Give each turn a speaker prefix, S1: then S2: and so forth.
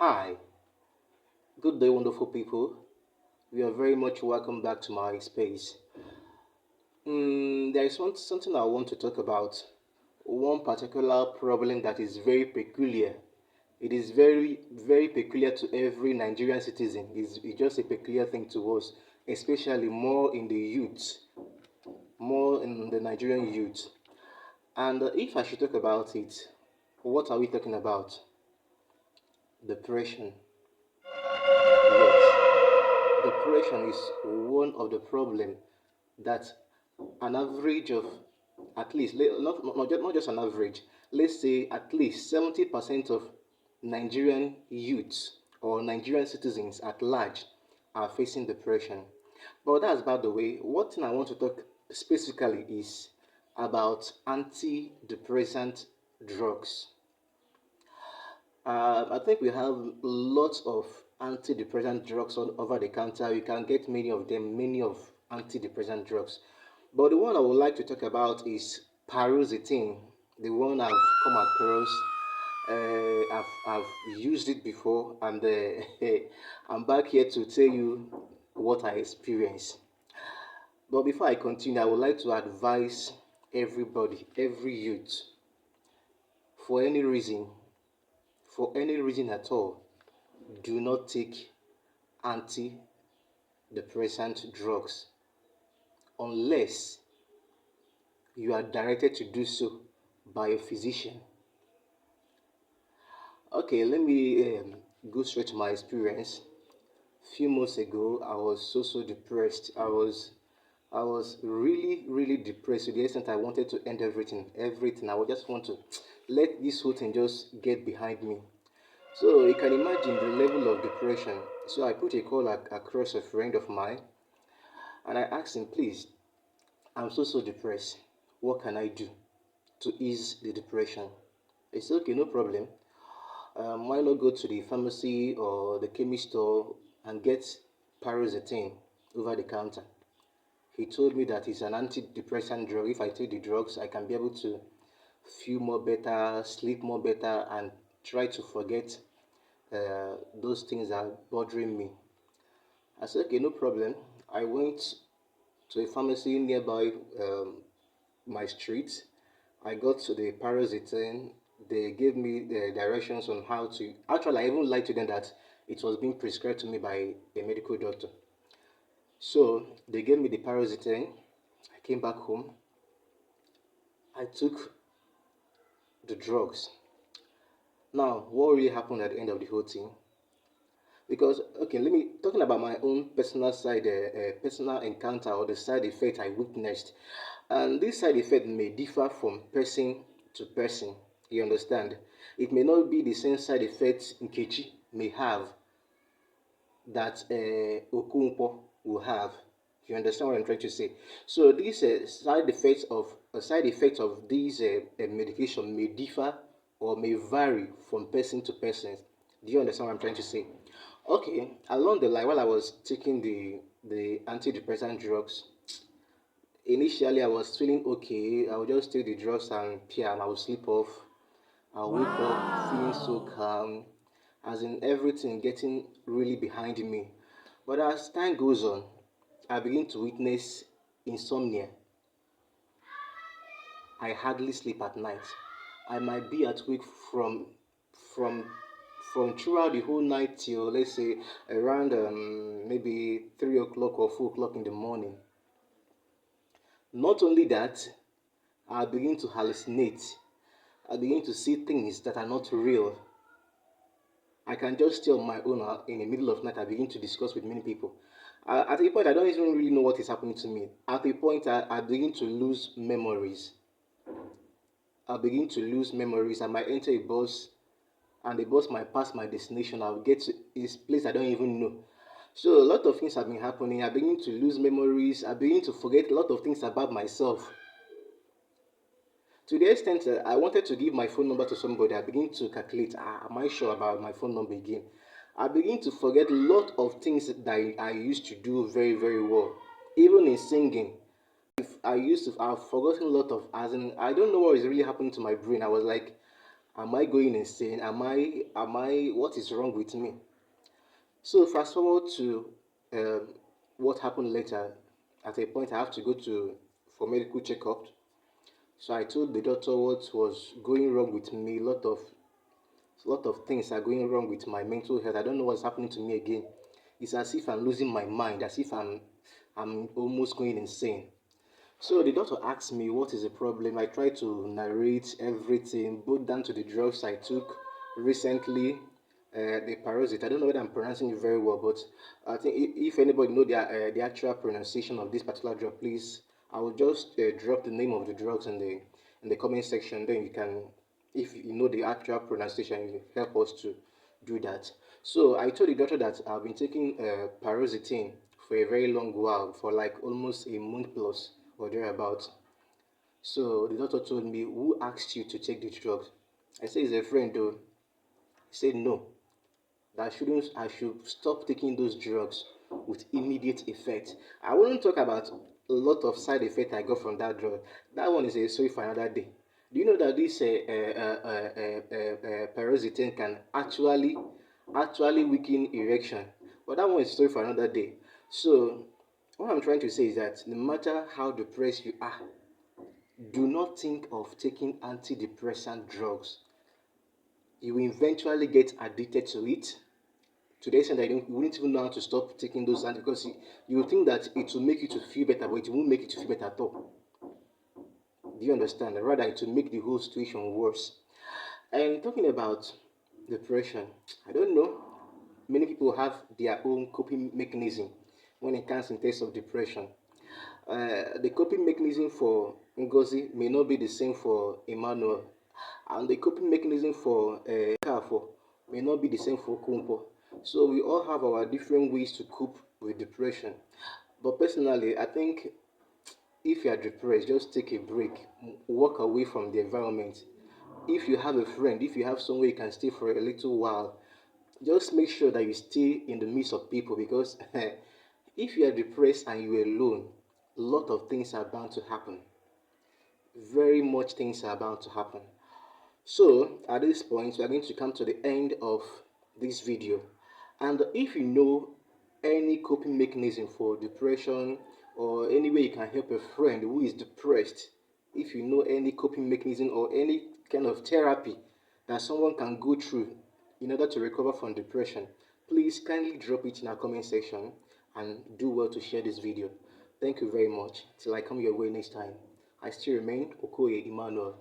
S1: Hi, good day, wonderful people. You are very much welcome back to my space. There is something I want to talk about. One particular problem that is very peculiar. It is very, very peculiar to every Nigerian citizen. It's just a peculiar thing to us, especially more in the youth, more in the Nigerian youth. And if I should talk about it, what are we talking about? Depression. Yes, depression is one of the problem that an average of at least not just an average, let's say at least 70% of Nigerian youths or Nigerian citizens at large are facing depression. But that's by the way. What thing I want to talk specifically is about antidepressant drugs. I think we have lots of antidepressant drugs on over the counter. You can get many of them, many of antidepressant drugs. But the one I would like to talk about is paroxetine, the one I've come across. I've used it before, and I'm back here to tell you what I experienced. But before I continue, I would like to advise everybody, every youth, for any reason, for any reason at all, do not take antidepressant drugs unless you are directed to do so by a physician. Okay, let me go straight to my experience. Few months ago, I was so depressed. I was really depressed to the extent I wanted to end everything. I would just want to let this whole thing just get behind me. So you can imagine the level of depression. So I put a call across a friend of mine, and I asked him, please, I'm so depressed. What can I do to ease the depression? He said, okay, no problem. Why not go to the pharmacy or the chemist store and get paroxetine over the counter? He told me that it's an antidepressant drug. If I take the drugs, I can be able to feel more better, sleep more better, and try to forget those things that are bothering me. I said, okay, no problem. I went to a pharmacy nearby my street. I got to the paroxetine. They gave me the directions on how to. Actually, I even lied to them that it was being prescribed to me by a medical doctor. So they gave me the paroxetine. I came back home. I took the drugs. Now, what really happened at the end of the whole thing? Because okay, let me talking about my own personal side, personal encounter or the side effect I witnessed, and this side effect may differ from person to person. You understand? It may not be the same side effects Nkechi may have that Okonkwo will have. You understand what I'm trying to say? So these side effects of these medication may differ or may vary from person to person. Do you understand what I'm trying to say? Okay, along the line, while I was taking the antidepressant drugs, initially I was feeling okay. I would just take the drugs and yeah, and I would sleep off. I wake up feeling so calm, as in everything getting really behind me. But as time goes on, I begin to witness insomnia. I hardly sleep at night. I might be at work from from throughout the whole night till let's say around maybe 3 o'clock or 4 o'clock in the morning. Not only that, I begin to hallucinate. I begin to see things that are not real. I can just stay on my own in the middle of the night. I begin to discuss with many people. At a point, I don't even really know what is happening to me. At a point, I begin to lose memories. I begin to lose memories. I might enter a bus, and the bus might pass my destination. I'll get to this place I don't even know. So a lot of things have been happening. I begin to lose memories. I begin to forget a lot of things about myself. To the extent that I wanted to give my phone number to somebody, I begin to calculate, am I sure about my phone number again? I begin to forget a lot of things that I used to do very well. Even in singing, I've forgotten a lot of, as in, I don't know what is really happening to my brain. I was like, Am I going insane? What is wrong with me? So fast forward to what happened later. At a point, I have to go to for medical checkup. So I told the doctor what was going wrong with me. A lot of things are going wrong with my mental health. I don't know what's happening to me again. It's as if I'm losing my mind, as if I'm almost going insane. So the doctor asked me what is the problem. I tried to narrate everything, both down to the drugs I took recently, the paroxetine. I don't know whether I'm pronouncing it very well, but I think if anybody know the actual pronunciation of this particular drug, please, I will just drop the name of the drugs in the comment section. Then you can, if you know the actual pronunciation, you help us to do that. So I told the doctor that I've been taking paroxetine for a very long while, for like almost a month plus or thereabouts. So the doctor told me, "Who asked you to take these drugs?" I said, "It's a friend, though." He said, "No, I should stop taking those drugs with immediate effect." I wouldn't talk about a lot of side effects I got from that drug. That one is a story for another day. Do you know that this paroxetine can actually weaken erection? But that one is a story for another day. So what I'm trying to say is that no matter how depressed you are, do not think of taking antidepressant drugs. You will eventually get addicted to it to the extent that you wouldn't even know how to stop taking those antidepressants because you will think that it will make you to feel better, but it won't make you to feel better at all. Do you understand? Rather, it will make the whole situation worse. And talking about depression, I don't know. Many people have their own coping mechanism when it comes in terms of depression. The coping mechanism for Ngozi may not be the same for Emmanuel, and the coping mechanism for Kafo may not be the same for Kumpo. So we all have our different ways to cope with depression. But personally, I think if you are depressed, just take a break, walk away from the environment. If you have a friend, if you have somewhere you can stay for a little while, just make sure that you stay in the midst of people because if you are depressed and you're alone, a lot of things are bound to happen. Very much things are bound to happen. So at this point, we are going to come to the end of this video. And if you know any coping mechanism for depression or any way you can help a friend who is depressed, if you know any coping mechanism or any kind of therapy that someone can go through in order to recover from depression, please kindly drop it in our comment section and do well to share this video. Thank you very much. Till I come your way next time. I still remain Okoye Emmanuel.